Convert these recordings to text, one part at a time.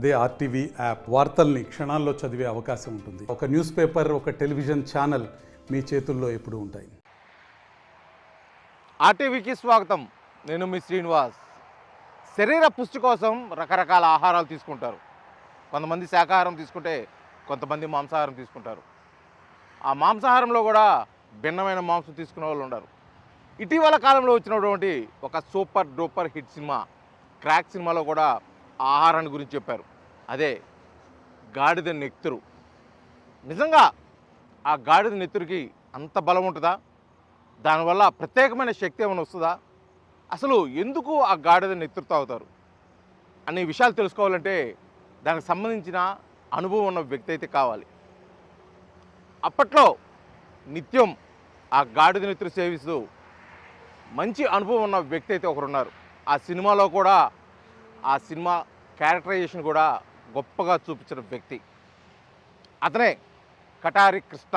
అదే RTV app వార్తల్ని క్షణాల్లో చదివే అవకాశం ఉంటుంది. ఒక న్యూస్ పేపర్, ఒక టెలివిజన్ ఛానల్ మీ చేతుల్లో ఎప్పుడూ ఉంటాయి. ఆర్టీవీకి స్వాగతం. నేను మీ శ్రీనివాస్. శరీర పుష్టి కోసం రకరకాల ఆహారాలు తీసుకుంటారు. కొంతమంది శాకాహారం తీసుకుంటే కొంతమంది మాంసాహారం తీసుకుంటారు. ఆ మాంసాహారంలో కూడా భిన్నమైన మాంసం తీసుకునే వాళ్ళు ఉన్నారు. ఇటీవల కాలంలో వచ్చినటువంటి ఒక super duper hit cinema crack సినిమాలో కూడా ఆహారాన్ని గురించి చెప్పారు. అదే గాడిద నెత్తురు. నిజంగా ఆ గాడిద నెత్తురికి అంత బలం ఉంటుందా? దానివల్ల ప్రత్యేకమైన శక్తి ఏమైనా వస్తుందా? అసలు ఎందుకు ఆ గాడిద నెత్తురు తాగుతారు అనే విషయాలు తెలుసుకోవాలంటే దానికి సంబంధించిన అనుభవం ఉన్న వ్యక్తి అయితే కావాలి. అప్పట్లో నిత్యం ఆ గాడిద నెత్తురు సేవిస్తూ మంచి అనుభవం ఉన్న వ్యక్తి అయితే ఒకరున్నారు. ఆ సినిమాలో కూడా ఆ సినిమా క్యారెక్టరైజేషన్ కూడా గొప్పగా చూపించిన వ్యక్తి అతనే కటారి కృష్ణ.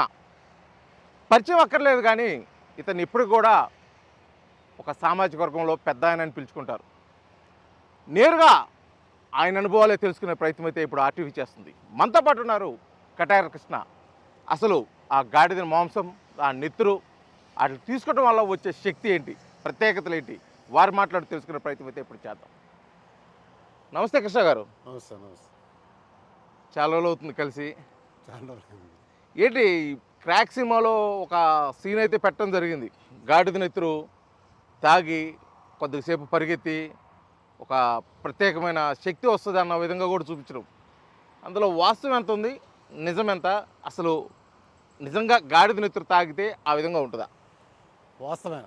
పరిచయం అక్కర్లేదు, కానీ ఇతను ఇప్పుడు కూడా ఒక సామాజిక వర్గంలో పెద్ద ఆయన అని పిలుచుకుంటారు. నేరుగా ఆయన అనుభవాలే తెలుసుకునే ప్రయత్నం అయితే ఇప్పుడు ఆర్టీవీ చేస్తుంది. మనతో పాటు ఉన్నారు కటారి కృష్ణ. అసలు ఆ గాడిద మాంసం, ఆ నెత్తురు అట్లా తీసుకోవడం వల్ల వచ్చే శక్తి ఏంటి, ప్రత్యేకతలు ఏంటి, వారు మాట్లాడి తెలుసుకునే ప్రయత్నం అయితే ఇప్పుడు చేద్దాం. నమస్తే కృష్ణ గారు. నమస్తే. నమస్తే. చాలా రోజులు అవుతుంది కలిసి. చాలా ఏంటి క్రాక్ సినిమాలో ఒక సీన్ అయితే పెట్టడం జరిగింది. గాడిద నెత్తురు తాగి కొద్దిసేపు పరిగెత్తి ఒక ప్రత్యేకమైన శక్తి వస్తుంది అన్న విధంగా కూడా చూపించడం. అందులో వాస్తవం ఎంత ఉంది, నిజం ఎంత? అసలు నిజంగా గాడిద నెత్తురు తాగితే ఆ విధంగా ఉంటుందా? వాస్తవమే.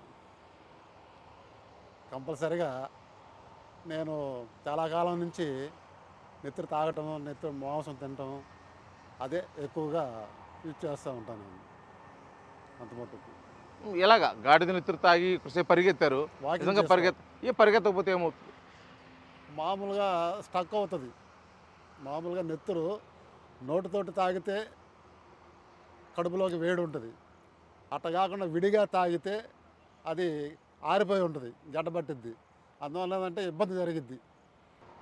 కంపల్సరిగా నేను చాలా కాలం నుంచి నెత్తురు తాగటం, నెత్తురు మాంసం తినటం అదే ఎక్కువగా యూజ్ చేస్తూ ఉంటాను నేను. అంత మటుకు ఎలాగా గాడిద నెత్తురు తాగి కొద్దిసేపు పరిగెత్తారు, నిజంగా పరిగెత్తకపోతే ఏమవుతుంది? మామూలుగా స్టక్ అవుతుంది. మామూలుగా నెత్తురు నోటితోటి తాగితే కడుపులోకి వేడి ఉంటుంది. అట్లా కాకుండా విడిగా తాగితే అది ఆరిపోయి ఉంటుంది, గడ్డబట్టిద్ది. అందువల్ల ఏంటంటే ఇబ్బంది జరిగిద్ది.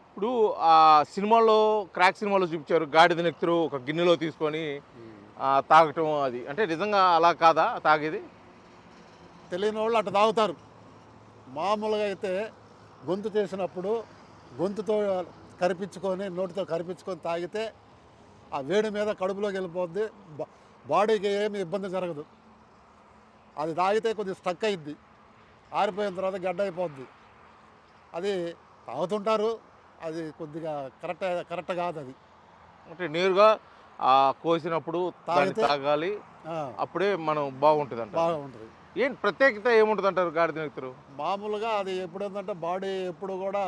ఇప్పుడు ఆ సినిమాలో క్రాక్ సినిమాలో చూపించారు గాడిద నెత్తురు ఒక గిన్నెలో తీసుకొని తాగటం. అది అంటే నిజంగా అలా కాదా తాగేది? తెలియని వాళ్ళు అట్లా తాగుతారు. మామూలుగా అయితే గొంతు చేసినప్పుడు గొంతుతో కరిపించుకొని, నోటితో కరిపించుకొని తాగితే ఆ వేడి మీద కడుపులోకి వెళ్ళిపోద్ది, బాడీకి ఏమి ఇబ్బంది జరగదు. అది తాగితే కొద్దిగా స్టక్ అయ్యిద్ది, ఆరిపోయిన తర్వాత గడ్డ అయిపోద్ది. అది తాగుతుంటారు, అది కొద్దిగా కరెక్ట్ కాదు. అది అంటే నేరుగా కోసినప్పుడు తాగాలి, అప్పుడే మనం బాగుంటుంది అంట. బాగుంటుంది. ఏంటి ప్రత్యేకత ఏముంటుంది అంటారు గాడిద నెత్తురు? మామూలుగా అది ఎప్పుడు ఏంటంటే బాడీ ఎప్పుడు కూడా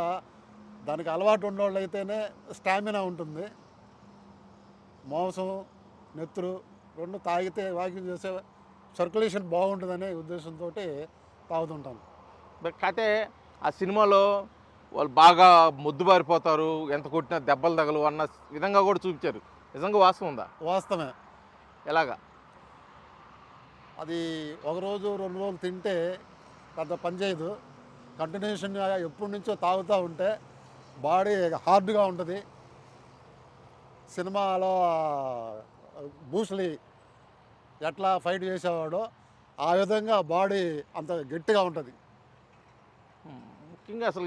దానికి అలవాటు ఉన్నవాళ్ళు అయితేనే స్టామినా ఉంటుంది. మాంసం, నెత్తురు రెండు తాగితే వాకింగ్ చేసే సర్క్యులేషన్ బాగుంటుందనే ఉద్దేశంతో తాగుతుంటాను. కాకపోతే ఆ సినిమాలో వాళ్ళు బాగా మొద్దుబారిపోతారు, ఎంత కొట్టినా దెబ్బలు తగలు అన్న విధంగా కూడా చూపించారు. నిజంగా వాస్తవం ఉందా? వాస్తవమే. ఎలాగా? అది ఒకరోజు 2 రోజులు తింటే పెద్ద పని చేయదు. కంటిన్యూషన్గా ఎప్పటి నుంచో తాగుతూ ఉంటే బాడీ హార్డ్గా ఉంటుంది. సినిమాలో బూస్లీ ఎట్లా ఫైట్ చేసేవాడో ఆ విధంగా బాడీ అంత గట్టిగా ఉంటుంది. ముఖ్యంగా అసలు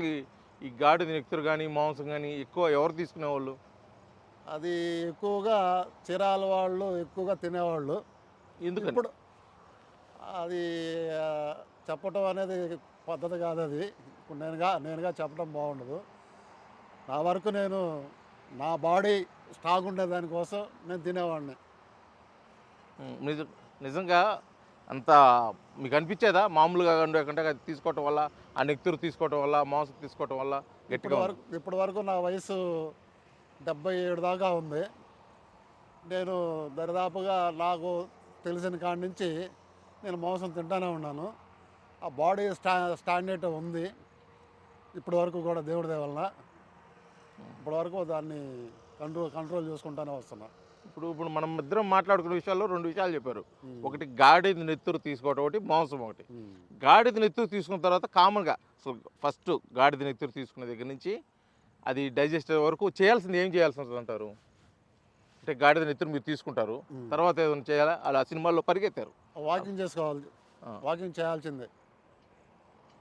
ఈ గాడిద నెత్తురు కానీ మాంసం కానీ ఎక్కువ ఎవరు తీసుకునేవాళ్ళు? అది ఎక్కువగా చీరాల వాళ్ళు ఎక్కువగా తినేవాళ్ళు. ఎందుకు? ఇప్పుడు అది చెప్పటం అనేది పద్ధతి కాదు. అది ఇప్పుడు నేనుగా చెప్పడం బాగుండదు. నా వరకు నేను నా బాడీ స్ట్రాంగ్ ఉండేదానికోసం నేను తినేవాడిని. నిజంగా అంత మీకు అనిపించేదా? మామూలుగా ఉండకుండా అది తీసుకోవటం వల్ల, ఆ నెత్తురు తీసుకోవటం వల్ల, మాంసం తీసుకోవటం వల్ల గట్టిగా? ఇప్పటి వరకు నా వయసు 77 దాకా ఉంది. నేను దరిదాపుగా నాకు తెలిసిన కాడి నుంచి నేను మాంసం తింటానే ఉన్నాను. ఆ బాడీ స్టాండర్డ్ ఉంది ఇప్పటి వరకు కూడా, దేవుడి దయ వలన. ఇప్పటి వరకు దాన్ని కంట్రోల్ చేసుకుంటూనే వస్తున్నా. ఇప్పుడు మనం ఇద్దరం మాట్లాడుకునే విషయాల్లో 2 విషయాలు చెప్పారు. ఒకటి గాడిద నెత్తురు తీసుకోవడం, ఒకటి మాంసం. ఒకటి గాడిద నెత్తురు తీసుకున్న తర్వాత కామన్గా అసలు ఫస్ట్ గాడిద నెత్తురు తీసుకునే దగ్గర నుంచి అది డైజెస్ట్ వరకు చేయాల్సింది ఏం చేయాల్సి ఉంటుంది అంటారు? అంటే గాడిద నెత్తురు మీరు తీసుకుంటారు, తర్వాత ఏదైనా చేయాలా? అలా సినిమాల్లో పరిగెత్తారు. వాకింగ్ చేసుకోవాలి, ఆ. వాకింగ్ చేయాల్సిందే,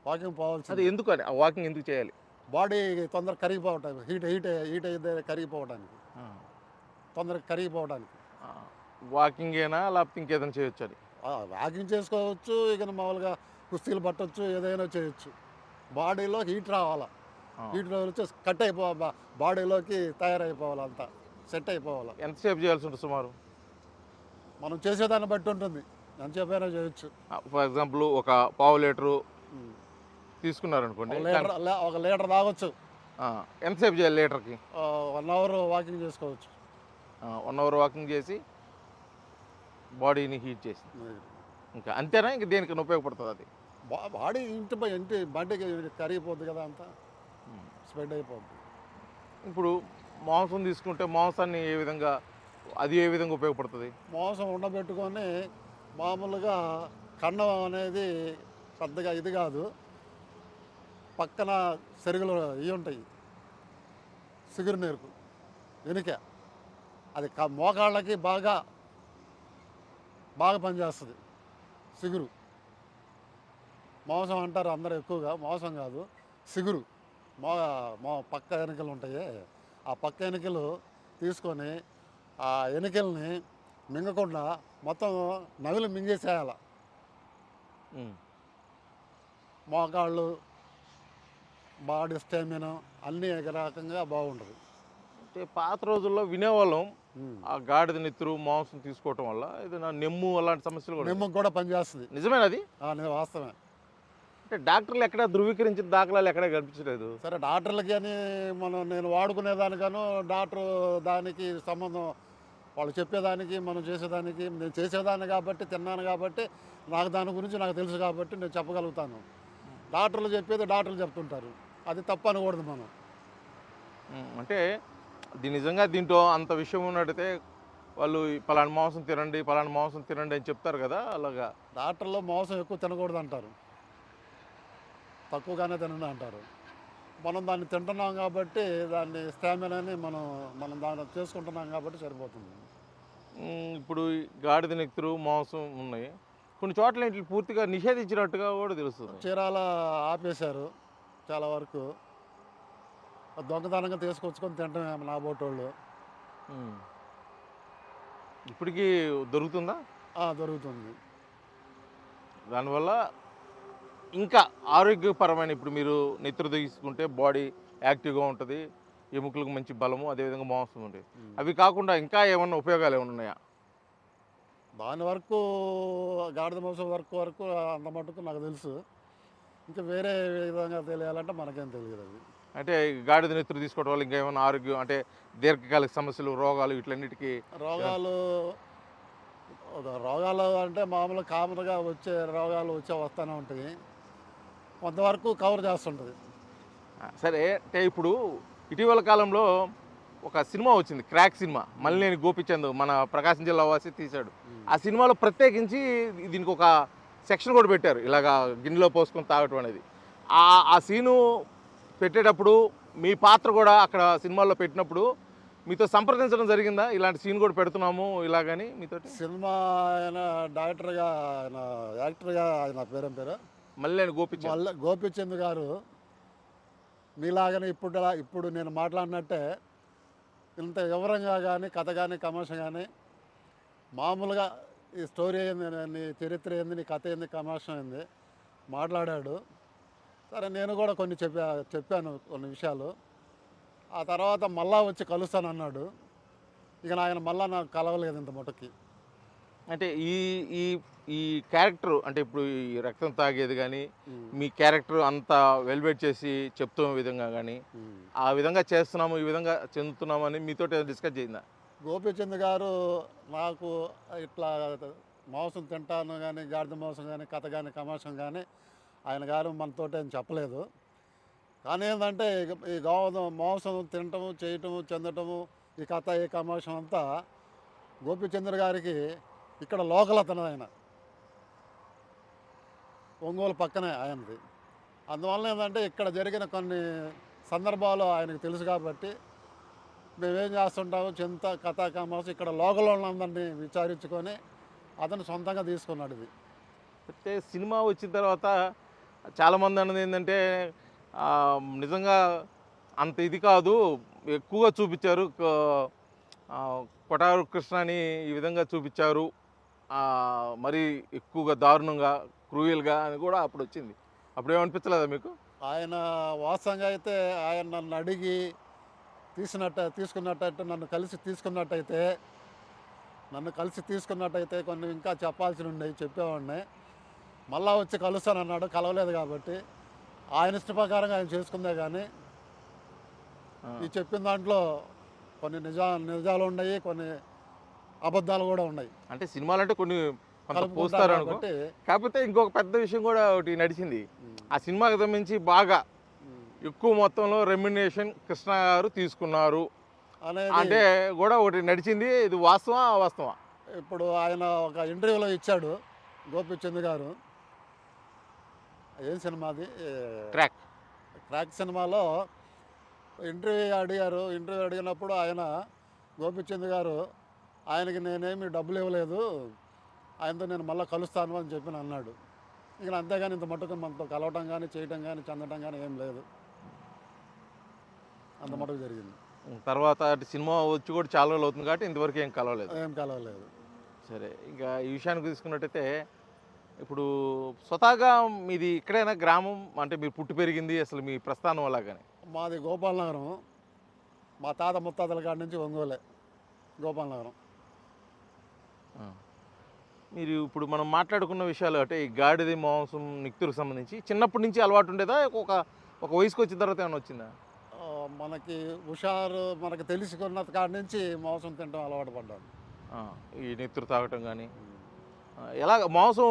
వాకింగ్ అది పోవాల్సిందే. ఎందుకు అని ఆ వాకింగ్ ఎందుకు చేయాలి? బాడీ తొందరగా కరిగిపోవటానికి, హీట్ అయితే కరిగిపోవడానికి, తొందరగా కరిగిపోవడానికి. వాకింగ్ ఏనా లేకపోతే ఇంకేదైనా చేయొచ్చు అది? వాకింగ్ చేసుకోవచ్చు, ఇక మామూలుగా కుస్తీలు పట్టవచ్చు, ఏదైనా చేయొచ్చు. బాడీలో హీట్ రావాలా, హీట్ వచ్చి కట్ బాడీలోకి తయారైపోవాలి, అంతా సెట్ అయిపోవాలి. ఎంతసేపు చేయాల్సి ఉంటుంది సుమారు? మనం చేసేదాన్ని బట్టి ఉంటుంది, ఎంతసేపు అయినా చేయొచ్చు. ఫర్ ఎగ్జాంపుల్ ఒక పావు లీటరు తీసుకున్నారనుకోండి, ఒక లీటర్ తాగొచ్చు. ఎంతసేపు చేయాలి లీటర్కి? 1 అవర్ వాకింగ్ చేసుకోవచ్చు. 1 అవర్ వాకింగ్ చేసి బాడీని హీట్ చేసి, ఇంకా అంతేనా? ఇంక దేనికైనా ఉపయోగపడుతుంది అది? బాడీ ఇంటి బండికి కరిగిపోద్ది కదా, అంతా స్ప్రెడ్ అయిపోద్ది. ఇప్పుడు మాంసం తీసుకుంటే మాంసాన్ని ఏ విధంగా ఉపయోగపడుతుంది? మాంసం ఉండబెట్టుకొని మామూలుగా కన్నం అనేది పెద్దగా ఇది కాదు, పక్కన సెరుగులు ఇవి ఉంటాయి, సిగురు నేర్పు వెనుక, అది మోకాళ్ళకి బాగా పనిచేస్తుంది సిగురు. మాంసం అంటారు అందరూ ఎక్కువగా, మాంసం కాదు సిగురు. పక్క ఎనికలు ఉంటాయి, ఆ పక్క ఎనికలు తీసుకొని ఆ ఎనికల్ని మింగకుండా మొత్తం నవిలు మింగేసేయాల. మోకాళ్ళు, బాడీ స్టామినా అన్నీ ఒక రకంగా బాగుంటుంది. అంటే పాత రోజుల్లో వినేవాళ్ళం ఆ గాడిద నెత్తురు మాంసం తీసుకోవటం వల్ల ఏదైనా నెమ్ము అలాంటి సమస్యలు కూడా. నిమ్మకు కూడా పనిచేస్తుంది. నిజమేనది? వాస్తవమే. అంటే డాక్టర్లు ఎక్కడ ధృవీకరించిన దాఖలాలు ఎక్కడ కనిపించలేదు. సరే, డాక్టర్లకి అని నేను వాడుకునేదానికను డాక్టర్ దానికి సంబంధం, వాళ్ళు చెప్పేదానికి మనం చేసేదానికి, నేను చేసేదాన్ని కాబట్టి, తిన్నాను కాబట్టి, నాకు దాని గురించి నాకు తెలుసు కాబట్టి నేను చెప్పగలుగుతాను. డాక్టర్లు చెప్పేది డాక్టర్లు చెప్తుంటారు, అది తప్పు అనకూడదు మనం. అంటే నిజంగా దీంట్లో అంత విషయం ఉన్నట్టయితే వాళ్ళు పలానా మాంసం తినండి అని చెప్తారు కదా, అలాగా డాక్టర్లు మాంసం ఎక్కువ తినకూడదు అంటారు, తక్కువగానే తినండి అంటారు. మనం దాన్ని తింటున్నాం కాబట్టి, దాన్ని స్టామినాని మనం దాన్ని చేసుకుంటున్నాం కాబట్టి సరిపోతుంది. ఇప్పుడు ఈ గాడిద నెత్తురు మాంసం ఉన్నాయి, కొన్ని చోట్ల ఇంట్లో పూర్తిగా నిషేధించినట్టుగా కూడా తెలుస్తుంది. చీరాల ఆపేశారు చాలా వరకు, దొంగతనంగా తీసుకొచ్చుకొని తింటమే నా బోటోళ్ళు. ఇప్పటికీ దొరుకుతుందా? దొరుకుతుంది. దానివల్ల ఇంకా ఆరోగ్యపరమైన, ఇప్పుడు మీరు నెత్తురు తీసుకుంటే బాడీ యాక్టివ్గా ఉంటుంది, ఎముకలకు మంచి బలము, అదేవిధంగా మాంసం ఉంటుంది. అవి కాకుండా ఇంకా ఏమన్నా ఉపయోగాలు ఏమైనా ఉన్నాయా? దాని వరకు గాడిద మాంసం వరకు అంత మటుకు నాకు తెలుసు. ఇంకా వేరే విధంగా తెలియాలంటే మనకేం తెలియదు అది. అంటే గాడిద నెత్తురు తీసుకోవడం వల్ల ఇంకా ఏమైనా ఆరోగ్యం, అంటే దీర్ఘకాలిక సమస్యలు, రోగాలు, వీటన్నిటికీ రోగాలు అంటే మామూలుగా కామన్గా వచ్చే రోగాలు వస్తూనే ఉంటాయి, కొంతవరకు కవర్ చేస్తుంటుంది. సరే, అంటే ఇప్పుడు ఇటీవల కాలంలో ఒక సినిమా వచ్చింది, క్రాక్ సినిమా, మల్లినేని గోపిచంద్ మన ప్రకాశం జిల్లా వాసి తీశాడు. ఆ సినిమాలో ప్రత్యేకించి దీనికి ఒక సెక్షన్ కూడా పెట్టారు, ఇలాగా గిన్నెలో పోసుకొని తాగటం అనేది. ఆ సీను పెట్టేటప్పుడు మీ పాత్ర కూడా అక్కడ సినిమాల్లో పెట్టినప్పుడు మీతో సంప్రదించడం జరిగిందా? ఇలాంటి సీన్ కూడా పెడుతున్నాము ఇలాగని మీతో? సినిమా ఆయన డైరెక్టర్గా, ఆయన యాక్టర్గా, ఆయన పేరు మల్లినేని గోపిచంద్ గారు మీలాగనే ఇప్పుడు నేను మాట్లాడినట్టే ఇంత వివరంగా కానీ, కథ కానీ, కమర్షియల్ కానీ, మామూలుగా ఈ స్టోరీ ఏంది, నీ చరిత్ర ఏంది, నీ కథ ఏంది, కమర్షియల్ ఏంది మాట్లాడాడు. సరే, నేను కూడా కొన్ని చెప్పాను కొన్ని విషయాలు. ఆ తర్వాత మళ్ళా వచ్చి కలుస్తాను అన్నాడు. ఇక ఆయన మళ్ళా నాకు కలవలేదు ఇంత మటుకి. అంటే ఈ క్యారెక్టర్, అంటే ఇప్పుడు ఈ రక్తం తాగేది కానీ, మీ క్యారెక్టర్ అంత వెల్బెట్ చేసి చెప్తున్న విధంగా కానీ, ఆ విధంగా చేస్తున్నాము, ఈ విధంగా చెందుతున్నాము అని మీతో డిస్కస్ చేయిందా? గోపిచంద్ గారు నాకు ఇట్లా మాంసం తింటాను కానీ, గాడిద మాంసం కానీ, కథ కానీ, కమర్షియల్ కానీ ఆయన గారు మనతో ఏం చెప్పలేదు. కానీ ఏంటంటే ఈ మాంసం తినటము, చేయటము, చెందటము, ఈ కథ, ఈ కమర్షియల్ అంతా గోపిచంద్ర గారికి ఇక్కడ లోకల్ అతను, ఆయన ఒంగోలు పక్కనే ఆయనది. అందువల్ల ఏంటంటే ఇక్కడ జరిగిన కొన్ని సందర్భాలు ఆయనకు తెలుసు కాబట్టి మేమేం చేస్తుంటాము, చింత కథా కామాసు ఇక్కడ లోకల్ వాళ్ళందరినీ విచారించుకొని అతను సొంతంగా తీసుకున్నాడు ఇది. అయితే సినిమా వచ్చిన తర్వాత చాలామంది అన్నది ఏంటంటే నిజంగా అంత ఇది కాదు, ఎక్కువగా చూపించారు, కొటారు కృష్ణని ఈ విధంగా చూపించారు, మరి ఎక్కువగా దారుణంగా క్రూయల్గా అని కూడా అప్పుడు వచ్చింది. అప్పుడు ఏమనిపించలేదా మీకు? ఆయన వాస్తవంగా అయితే ఆయన నన్ను అడిగి తీసుకున్నట్టయితే నన్ను కలిసి తీసుకున్నట్టయితే కొన్ని ఇంకా చెప్పాల్సి ఉండేవి, చెప్పేవాడిని. మళ్ళా వచ్చి కలుస్తానన్నాడు, కలవలేదు కాబట్టి ఆయన ఇష్ట ప్రకారంగా ఆయన చేసుకుందే. కానీ ఈ చెప్పిన దాంట్లో కొన్ని నిజాలు ఉన్నాయి, కొన్ని అబద్ధాలు కూడా ఉన్నాయి. అంటే సినిమాలు అంటే కొన్ని కొంత కలుపుకుంటారు పోస్తారు అనుకో. కాబట్టి కాకపోతే ఇంకొక పెద్ద విషయం కూడా ఒకటి నడిచింది. ఆ సినిమాకి సంబంధించి బాగా ఎక్కువ మొత్తంలో రెమ్యునేషన్ కృష్ణ గారు తీసుకున్నారు అనేది అంటే కూడా ఒకటి నడిచింది. ఇది వాస్తవా? ఇప్పుడు ఆయన ఒక ఇంటర్వ్యూలో ఇచ్చాడు గోపిచంద్ గారు. ఏం సినిమాది? క్రాక్ సినిమాలో ఇంటర్వ్యూ అడిగినప్పుడు ఆయన గోపిచంద్ గారు ఆయనకి నేనేమి డబ్బులు ఇవ్వలేదు, ఆయనతో నేను మళ్ళీ కలుస్తాను అని చెప్పి అన్నాడు. ఇక అంతేగాని ఇంత మటుకు మనతో కలవటం కానీ చేయటం కానీ చెందటం కానీ ఏం లేదు. అంత మటుకు జరిగింది. తర్వాత సినిమా వచ్చి కూడా చాలా రోజులు అవుతుంది కాబట్టి ఇంతవరకు ఏం కలవలేదు. సరే, ఇంకా ఈ విషయానికి తీసుకున్నట్టయితే ఇప్పుడు స్వతహాగా మీది ఇక్కడైనా గ్రామం, అంటే మీరు పుట్టి పెరిగింది అసలు మీ ప్రస్థానం అలాగానే? మాది గోపాల్ నగరం. మా తాత ముత్తాతల కాడి నుంచి ఒంగోలే గోపాల్ నగరం. మీరు ఇప్పుడు మనం మాట్లాడుకున్న విషయాలు అంటే ఈ గాడిద మాంసం నిక్తులకు సంబంధించి చిన్నప్పటి నుంచి అలవాటు ఉండేదా, ఒక వయసుకు వచ్చిన తర్వాత ఏమైనా వచ్చిందా? మనకి హుషారు మనకి తెలుసుకున్న కాడి నుంచి మాంసం తినడం అలవాటు పడ్డాను. ఈ నెత్తురు తాగటం కానీ ఎలాగ మాంసం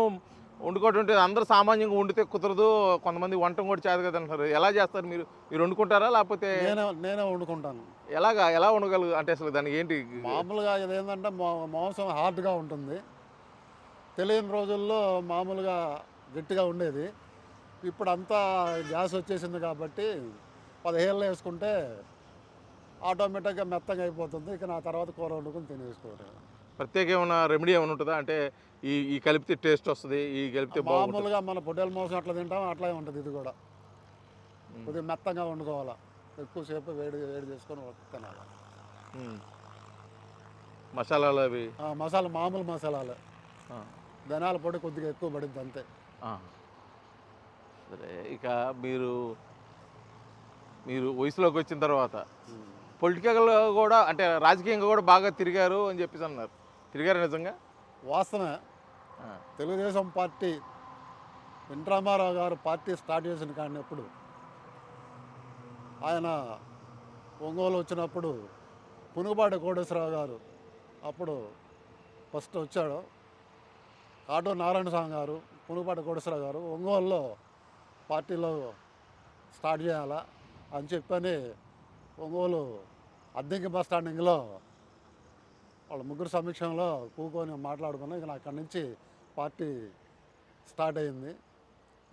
వండుకోవటం అంటే అందరూ సామాన్యంగా వండితే కుదరదు, కొంతమంది వంటం కూడా చేదు కదా అంటారు. ఎలా చేస్తారు మీరు వండుకుంటారా లేకపోతే? నేనే వండుకుంటాను. ఎలా వండగలరు అంటే అసలు దానికి ఏంటి? మామూలుగా ఇదేంటంటే మాంసం హార్డ్గా ఉంటుంది. తెలియని రోజుల్లో మామూలుగా గట్టిగా ఉండేది. ఇప్పుడు అంతా గ్యాస్ వచ్చేసింది కాబట్టి 15 వేసుకుంటే ఆటోమేటిక్గా మెత్తగా అయిపోతుంది. ఇక నా తర్వాత కూర వండుకొని తినేసుకోవడం. ప్రత్యేక ఏమైనా రెమెడీ ఏమైనా ఉంటుందా? అంటే ఈ కలిపితే టేస్ట్ వస్తుంది, ఈ కలిపితే మామూలుగా మన పొట్టేల మాంసం అట్లా తింటాం అట్లాగే ఉంటుంది. ఇది కూడా కొద్దిగా మెత్తగా వండుకోవాలా, ఎక్కువసేపు వేడి చేసుకొని తినాలి. మసాలాలు అవి మామూలు మసాలాలు, ధనియాల పొడి కొద్దిగా ఎక్కువ పడింది అంతే. సరే, ఇక మీరు వయసులోకి వచ్చిన తర్వాత పొలిటికల్గా కూడా అంటే రాజకీయంగా కూడా బాగా తిరిగారు అని చెప్పేసి అన్నారు. తిరిగారు నిజంగా? వాస్తవమే. తెలుగుదేశం పార్టీ ఎన్ రామారావు గారు పార్టీ స్టార్ట్ చేసిన కానీ ఎప్పుడు ఆయన ఒంగోలు వచ్చినప్పుడు పునుగుపాటి కోటేశ్వరరావు గారు అప్పుడు ఫస్ట్ వచ్చాడు. కాటూ నారాయణ స్వామి గారు, పునుగుపాటి కోటేశ్వరరావు గారు ఒంగోలులో పార్టీలో స్టార్ట్ చేయాలా అని చెప్పని ఒంగోలు అద్దెంకి బస్ స్టాండింగ్లో వాళ్ళ ముగ్గురు సమీక్షంలో కూకొని మాట్లాడుకున్నాం. ఇక అక్కడి నుంచి పార్టీ స్టార్ట్ అయింది.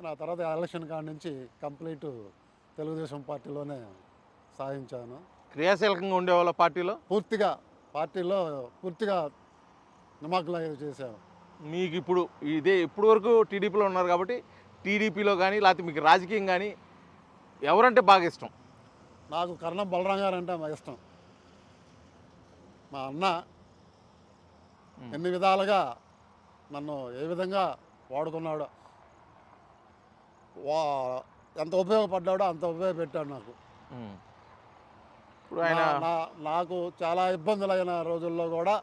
నా తర్వాత ఎలక్షన్ కాడి నుంచి కంప్లీట్ తెలుగుదేశం పార్టీలోనే సాధించాను. క్రియాశీలకంగా ఉండేవాళ్ళ పార్టీలో పూర్తిగా నిమగ్నం చేశాను. మీకు ఇప్పుడు వరకు టీడీపీలో ఉన్నారు కాబట్టి టీడీపీలో కానీ లేకపోతే మీకు రాజకీయం కానీ ఎవరంటే బాగా ఇష్టం? నాకు కర్ణం బలరాం గారు అంటే మా ఇష్టం. మా అన్న ఎన్ని విధాలుగా నన్ను ఏ విధంగా వాడుకున్నాడో, ఎంత ఉపయోగపడ్డాడో అంత ఉపయోగపెట్టాడు నాకు. ఇప్పుడు ఆయన నాకు చాలా ఇబ్బందులైన రోజుల్లో కూడా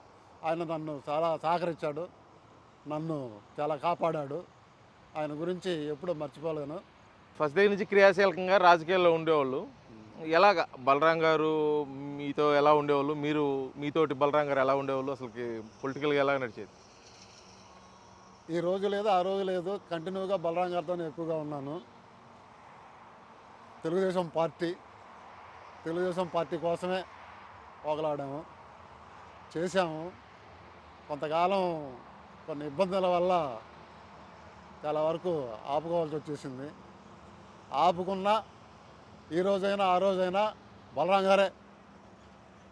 ఆయన నన్ను చాలా సహకరించాడు, నన్ను చాలా కాపాడాడు. ఆయన గురించి ఎప్పుడూ మర్చిపోలేను. ఫస్ట్ దగ్గర నుంచి క్రియాశీలకంగా రాజకీయాల్లో ఉండేవాళ్ళు. ఎలాగ బలరాం గారు మీతో ఎలా ఉండేవాళ్ళు, మీతోటి బలరాం గారు ఎలా ఉండేవాళ్ళు, అసలుకి పొలిటికల్గా ఎలా నడిచేది? ఈ రోజు లేదు ఆ రోజు లేదు, కంటిన్యూగా బలరాం గారితోనే ఎక్కువగా ఉన్నాను. తెలుగుదేశం పార్టీ కోసమే పోగలాడాము, చేశాము. కొంతకాలం కొన్ని ఇబ్బందుల వల్ల చాలా వరకు ఆపుకోవాల్సి వచ్చేసింది. ఆపుకున్నా ఈ రోజైనా ఆ రోజైనా బలరాం గారే.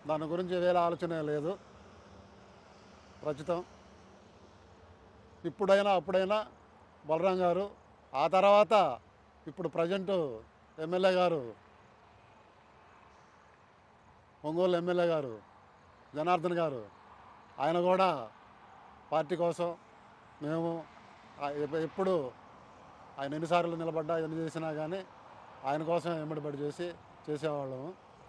దాని గురించి వేరే ఆలోచన లేదు ప్రస్తుతం. ఇప్పుడైనా అప్పుడైనా బలరాం గారు. ఆ తర్వాత ఇప్పుడు ప్రజెంటు ఎమ్మెల్యే గారు, ఒంగోలు ఎమ్మెల్యే గారు జనార్దన్ గారు, ఆయన కూడా పార్టీ కోసం మేము ఎప్పుడు ఆయన ఎన్నిసార్లు నిలబడ్డా ఎన్ని చేసినా కానీ ఆయన కోసం ఎమ్మడిబడి చేసేవాళ్ళము.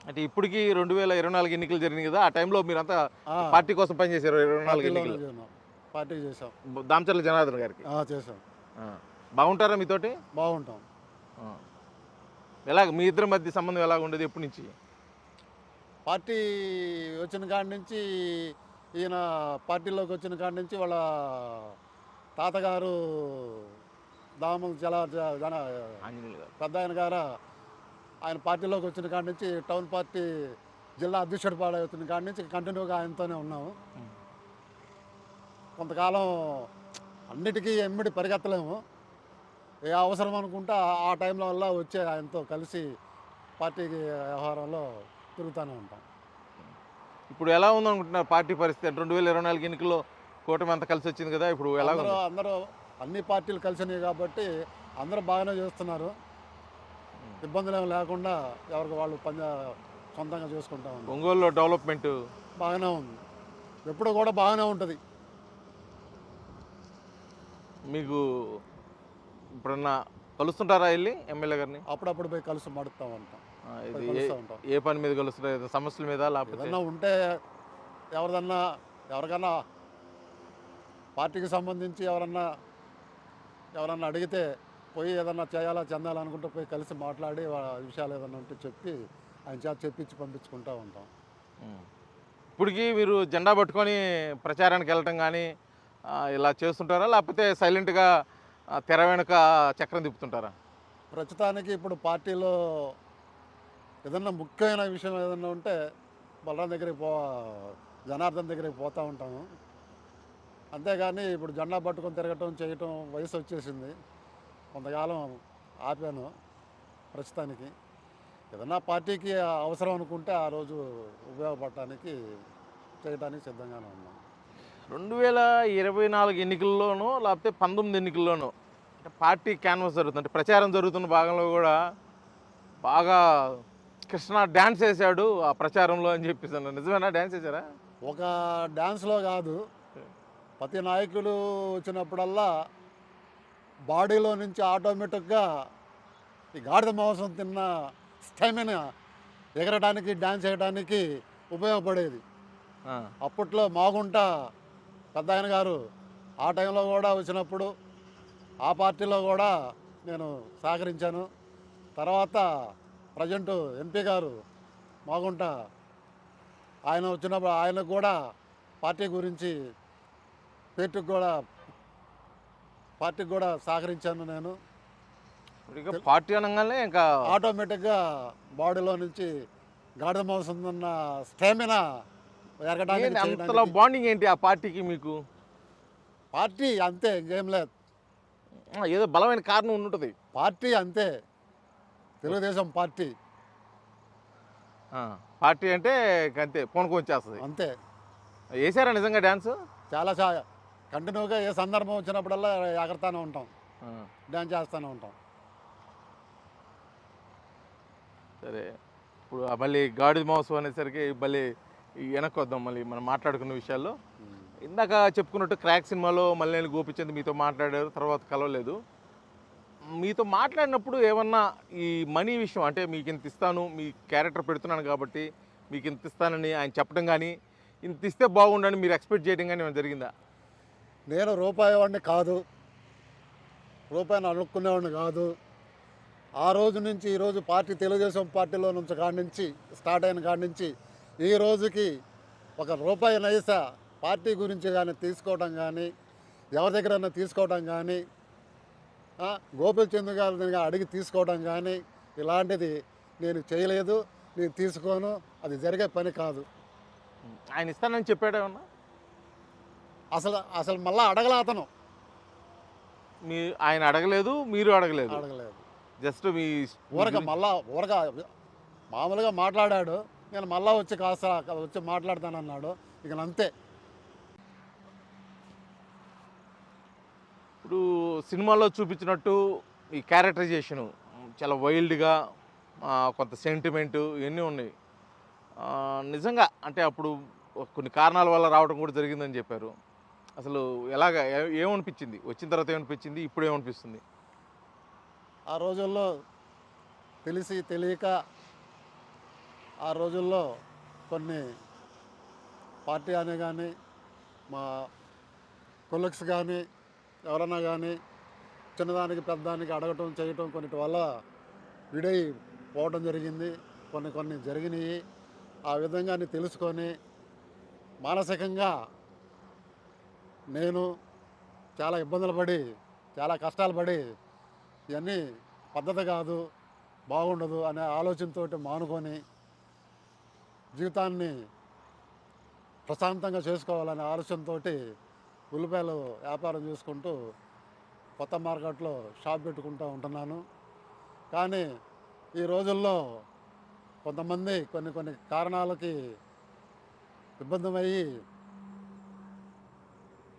అంటే ఇప్పటికి 2024 ఎన్నికలు జరిగినాయి కదా, ఆ టైంలో మీరంతా ఆ, పార్టీ కోసం పనిచేశారు. 24 పార్టీలోనే ఎన్నికలు చేసినాం. పార్టీ చేసాం. దామచర్ల జనార్దన్ గారికి. చేసాం. ఆ. బాగుంటారా మీతోటి? బాగుంటాం. ఆ. ఎలాగ మీ ఇద్దరి మధ్య సంబంధం ఎలాగ ఉండేది ఎప్పటి నుంచి? పార్టీ వచ్చిన కాడి నుంచి, ఈయన పార్టీలోకి వచ్చిన కాడి నుంచి వాళ్ళ తాతగారు దామల జన ఆంజనేయులు గారు. పెద్ద ఆయన గారు ఆయన పార్టీలోకి వచ్చిన కాడి నుంచి టౌన్ పార్టీ జిల్లా అధ్యక్షుడు పాడవుతున్న కాడి నుంచి కంటిన్యూగా ఆయనతోనే ఉన్నాము. కొంతకాలం అన్నిటికీ ఎమ్మిడి పరిగెత్తలేము. ఏ అవసరం అనుకుంటే ఆ టైంలో వల్ల వచ్చే ఆయనతో కలిసి పార్టీకి వ్యవహారంలో తిరుగుతూనే ఉంటాం. ఇప్పుడు ఎలా ఉందనుకుంటున్నారు పార్టీ పరిస్థితి? 2024 ఎన్నికల్లో కూటమి అంతా కలిసి వచ్చింది కదా, ఇప్పుడు ఎలా ఉంది? అందరూ అన్ని పార్టీలు కలిసినాయి కాబట్టి అందరూ బాగానే చేస్తున్నారు. ఇబ్బందులు ఏమి లేకుండా ఎవరికి వాళ్ళు సొంతంగా చేసుకుంటా ఉన్నారు. ఒంగోలులో డెవలప్మెంట్ బాగానే ఉంది. ఎప్పుడు కూడా బాగానే ఉంటుంది. మీకు ఇప్పుడన్నా కలుస్తుంటారా వెళ్ళి ఎమ్మెల్యే గారిని? అప్పుడప్పుడు పోయి కలిసి మడుతూ ఉంటాం. ఇది పోయి కలుస్తూ ఉంటాం. ఏ పని మీద కలుస్తుంటారు? ఏదో సమస్యల మీద, లేకపోతే ఏదన్నా ఉంటే ఎవరికన్నా పార్టీకి సంబంధించి ఎవరన్నా అడిగితే పోయి ఏదన్నా చేయాలా చెందాలనుకుంటే పోయి కలిసి మాట్లాడి విషయాలు ఏదన్నా ఉంటే చెప్పి ఆయన చేత చెప్పించి పంపించుకుంటూ ఉంటాం. ఇప్పటికీ మీరు జెండా పట్టుకొని ప్రచారానికి వెళ్ళటం కానీ ఇలా చేస్తుంటారా, లేకపోతే సైలెంట్గా తెర వెనుక చక్రం తిప్పుతుంటారా? ప్రస్తుతానికి ఇప్పుడు పార్టీలో ఏదన్నా ముఖ్యమైన విషయం ఏదన్నా ఉంటే బలరాం దగ్గరికి జనార్దన్ దగ్గరికి పోతూ ఉంటాము. అంతేగాని ఇప్పుడు జెండా పట్టుకొని తిరగటం చేయటం వయసు వచ్చేసింది. కొంతకాలం ఆపాను. ప్రస్తుతానికి ఏదన్నా పార్టీకి అవసరం అనుకుంటే ఆ రోజు ఉపయోగపడటానికి చేయడానికి సిద్ధంగానే ఉన్నాం. 2024 ఎన్నికల్లోనూ లేకపోతే 19 ఎన్నికల్లోనూ అంటే పార్టీ క్యాన్వాస్ జరుగుతుంది, అంటే ప్రచారం జరుగుతున్న భాగంలో కూడా బాగా కృష్ణ డ్యాన్స్ వేసాడు ఆ ప్రచారంలో అని చెప్పేసాను. నిజమేనా? డ్యాన్స్ వేసారా? ఒక డ్యాన్స్లో కాదు, ప్రతి నాయకులు వచ్చినప్పుడల్లా బాడీలో నుంచి ఆటోమేటిక్గా ఈ గాడిద మాంసం తిన్న స్టామినా ఎగరడానికి డ్యాన్స్ చేయడానికి ఉపయోగపడేది. అప్పట్లో మాగుంట పెద్ద ఆయన గారు ఆ టైంలో కూడా వచ్చినప్పుడు ఆ పార్టీలో కూడా నేను సహకరించాను. తర్వాత ప్రజెంటు ఎంపీ గారు మాగుంట ఆయన వచ్చినప్పుడు ఆయనకు కూడా పార్టీ గురించి పార్టీకి కూడా సహకరించాను నేను. ఇక పార్టీ అనగానే ఇంకా ఆటోమేటిక్గా బాడీలో నుంచి గాడిద మాంసం ఉన్న స్టామినా ఎరగడానికి అంతలో బాండింగ్ ఏంటి ఆ పార్టీకి మీకు? పార్టీ అంతే, ఇంకేం లేదు. ఏదో బలమైన కారణం ఉంటుంది. పార్టీ అంతే, తెలుగుదేశం పార్టీ పార్టీ అంటే అంతే పూనకం వచ్చేస్తుంది అంతే. వేసారా నిజంగా డ్యాన్స్? చాలా కంటిన్యూగా ఏ సందర్భం వచ్చినప్పుడల్లా ఎగరతానే ఉంటాం, డ్యాన్స్ చేస్తూనే ఉంటాం. సరే, ఇప్పుడు మళ్ళీ గాడిద మహోత్సవం అనేసరికి మళ్ళీ వెనక్కి వద్దాం. మళ్ళీ మనం మాట్లాడుకున్న విషయాల్లో ఇందాక చెప్పుకున్నట్టు క్రాక్ సినిమాలో మల్లేని గోపిచంద్ మీతో మాట్లాడారు, తర్వాత కలవలేదు. మీతో మాట్లాడినప్పుడు ఏమన్నా ఈ మనీ విషయం, అంటే మీకు ఇంత ఇస్తాను, మీ క్యారెక్టర్ పెడుతున్నాను కాబట్టి మీకు ఇంత ఇస్తానని ఆయన చెప్పడం కానీ, ఇంత ఇస్తే బాగుండని మీరు ఎక్స్పెక్ట్ చేయడం కానీ ఏమైనా జరిగిందా? నేను రూపాయి వాడిని కాదు, రూపాయిని అనుకునేవాడిని కాదు. ఆ రోజు నుంచి ఈరోజు పార్టీ తెలుగుదేశం పార్టీలో నుంచి కాడి నుంచి స్టార్ట్ అయిన కాడి నుంచి ఈ రోజుకి ఒక రూపాయి నైసా పార్టీ గురించి కానీ తీసుకోవడం కానీ, ఎవరి దగ్గరైనా తీసుకోవడం కానీ, గోపిచంద్ గారిని అడిగి తీసుకోవడం కానీ ఇలాంటిది నేను చేయలేదు, నేను తీసుకోను, అది జరిగే పని కాదు. ఆయన ఇస్తానని చెప్పాడేమన్నా? అసలు మళ్ళీ అడగలే అతను. ఆయన అడగలేదు, మీరు అడగలేదు. జస్ట్ మీ ఊరగా మామూలుగా మాట్లాడాడు, నేను మళ్ళా వచ్చి వచ్చి మాట్లాడతానన్నాడు. ఇక అంతే. ఇప్పుడు సినిమాలో చూపించినట్టు ఈ క్యారెక్టరైజేషను చాలా వైల్డ్గా, కొంత సెంటిమెంటు ఇవన్నీ ఉన్నాయి. నిజంగా అంటే అప్పుడు కొన్ని కారణాల వల్ల రావడం కూడా జరిగిందని చెప్పారు. అసలు ఏమనిపించింది? వచ్చిన తర్వాత ఏమనిపించింది? ఇప్పుడు ఏమనిపిస్తుంది? ఆ రోజుల్లో తెలిసి తెలియక ఆ రోజుల్లో కొన్ని పార్టీ అనే కానీ మా కొలీగ్స్ కానీ ఎవరన్నా కానీ చిన్నదానికి పెద్దదానికి అడగటం చేయటం కొన్నిటి వల్ల విడై పోవడం జరిగింది. కొన్ని జరిగినాయి. ఆ విధంగా తెలుసుకొని మానసికంగా నేను చాలా ఇబ్బందులు పడి, చాలా కష్టాలు పడి, ఇవన్నీ పద్ధతి కాదు, బాగుండదు అనే ఆలోచనతో మానుకొని జీవితాన్ని ప్రశాంతంగా చేసుకోవాలనే ఆలోచనతో ఉల్లిపాయలు వ్యాపారం చేసుకుంటూ కొత్త మార్కెట్లో షాప్ పెట్టుకుంటూ ఉంటున్నాను. కానీ ఈ రోజుల్లో కొంతమంది కొన్ని కారణాలకి ఇబ్బందమయ్యి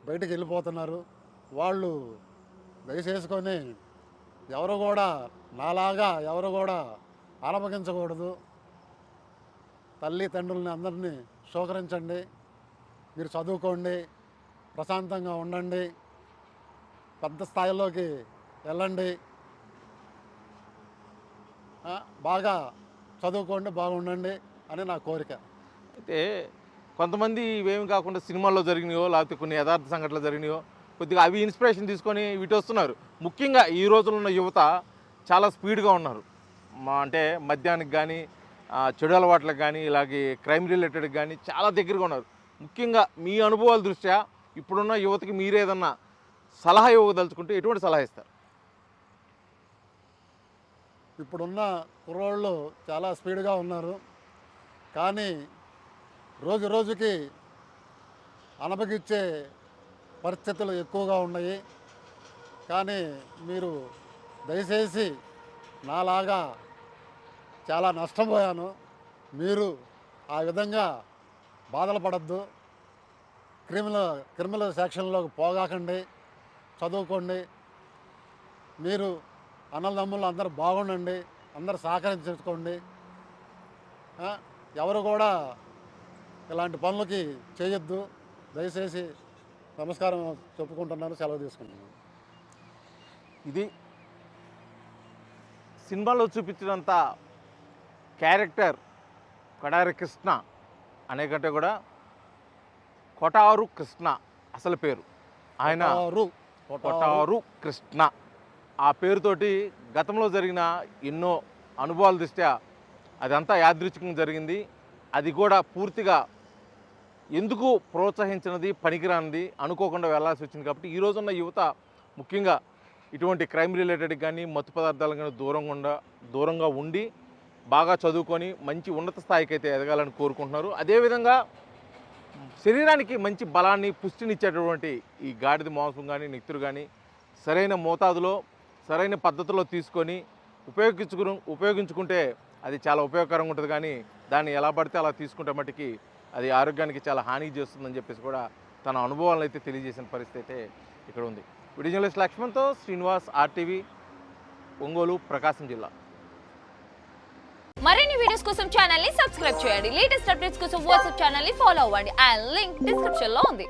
బయటికి వెళ్ళిపోతున్నారు. వాళ్ళు దయచేసుకొని ఎవరు కూడా నాలాగా ఎవరు కూడా ఆలమగించకూడదు. తల్లిదండ్రులని అందరినీ సహకరించండి, మీరు చదువుకోండి, ప్రశాంతంగా ఉండండి, పెద్ద స్థాయిలోకి వెళ్ళండి, బాగా చదువుకోండి, బాగుండండి అని నా కోరిక. అయితే కొంతమంది ఇవేమి కాకుండా సినిమాల్లో జరిగినాయో లేకపోతే కొన్ని యథార్థ సంఘటనలు జరిగినాయో కొద్దిగా అవి ఇన్స్పిరేషన్ తీసుకొని వీటి వస్తున్నారు. ముఖ్యంగా ఈ రోజుల్లో ఉన్న యువత చాలా స్పీడ్గా ఉన్నారు. అంటే మద్యానికి కానీ, చెడు అలవాట్లకు కానీ, ఇలాగే క్రైమ్ రిలేటెడ్కి కానీ చాలా దగ్గరగా ఉన్నారు. ముఖ్యంగా మీ అనుభవాల దృష్ట్యా ఇప్పుడున్న యువతకి మీరేదన్నా సలహా ఇవ్వదలుచుకుంటే ఎటువంటి సలహా ఇస్తారు? ఇప్పుడున్న కుర్రోళ్ళు చాలా స్పీడ్గా ఉన్నారు. కానీ రోజు రోజుకి అనపగిచ్చే పరిస్థితులు ఎక్కువగా ఉన్నాయి. కానీ మీరు దయచేసి నాలాగా చాలా నష్టపోయాను, మీరు ఆ విధంగా బాధలు పడద్దు, క్రిమినల్ సెక్షన్లోకి పోగాకండి, చదువుకోండి, మీరు అన్నదమ్ములు అందరూ బాగుండండి, అందరూ సహకరించుకోండి. ఎవరు కూడా ఇలాంటి పనులకి చేయొద్దు. దయచేసి నమస్కారం చెప్పుకుంటున్నాను, సెలవు తీసుకుంటున్నాను. ఇది సినిమాలో చూపించినంత క్యారెక్టర్ కొడారి కృష్ణ అనే కంటే కూడా కొటారు కృష్ణ అసలు పేరు. ఆయన కొటారు కృష్ణ ఆ పేరుతోటి గతంలో జరిగిన ఎన్నో అనుభవాల దృష్ట్యా అదంతా యాదృచ్ఛికంగా జరిగింది. అది కూడా పూర్తిగా ఎందుకు ప్రోత్సహించినది, పనికిరానిది, అనుకోకుండా వెళ్లాల్సి వచ్చింది. కాబట్టి ఈ రోజున్న యువత ముఖ్యంగా ఇటువంటి క్రైమ్ రిలేటెడ్ కానీ మత్తు పదార్థాలకు కానీ దూరంగా ఉండి బాగా చదువుకొని మంచి ఉన్నత స్థాయికి అయితే ఎదగాలని కోరుకుంటున్నారు. అదేవిధంగా శరీరానికి మంచి బలాన్ని, పుష్టినిచ్చేటటువంటి ఈ గాడిద మాంసం కానీ, నెత్తురు కానీ సరైన మోతాదులో, సరైన పద్ధతిలో తీసుకొని ఉపయోగించుకుంటే అది చాలా ఉపయోగకరంగా ఉంటుంది. కానీ దాన్ని ఎలా పడితే అలా తీసుకుంటే మట్టుకి అది ఆరోగ్యానికి చాలా హాని చేస్తుందని చెప్పేసి కూడా తన అనుభవాలను అయితే తెలియజేసిన పరిస్థితి అయితే ఇక్కడ ఉంది. వీడియో జర్నలిస్ట్ లక్ష్మణ్తో శ్రీనివాస్, RTV, ఒంగోలు, ప్రకాశం జిల్లా. మరిన్ని వీడియోస్ కోసం ఛానల్ ని సబ్స్క్రైబ్ చేయండి. లేటెస్ట్ అప్డేట్స్ కోసం వాట్సాప్ ఛానల్ ని ఫాలో అవ్వండి. ఆ లింక్ డిస్క్రిప్షన్ లో ఉంది.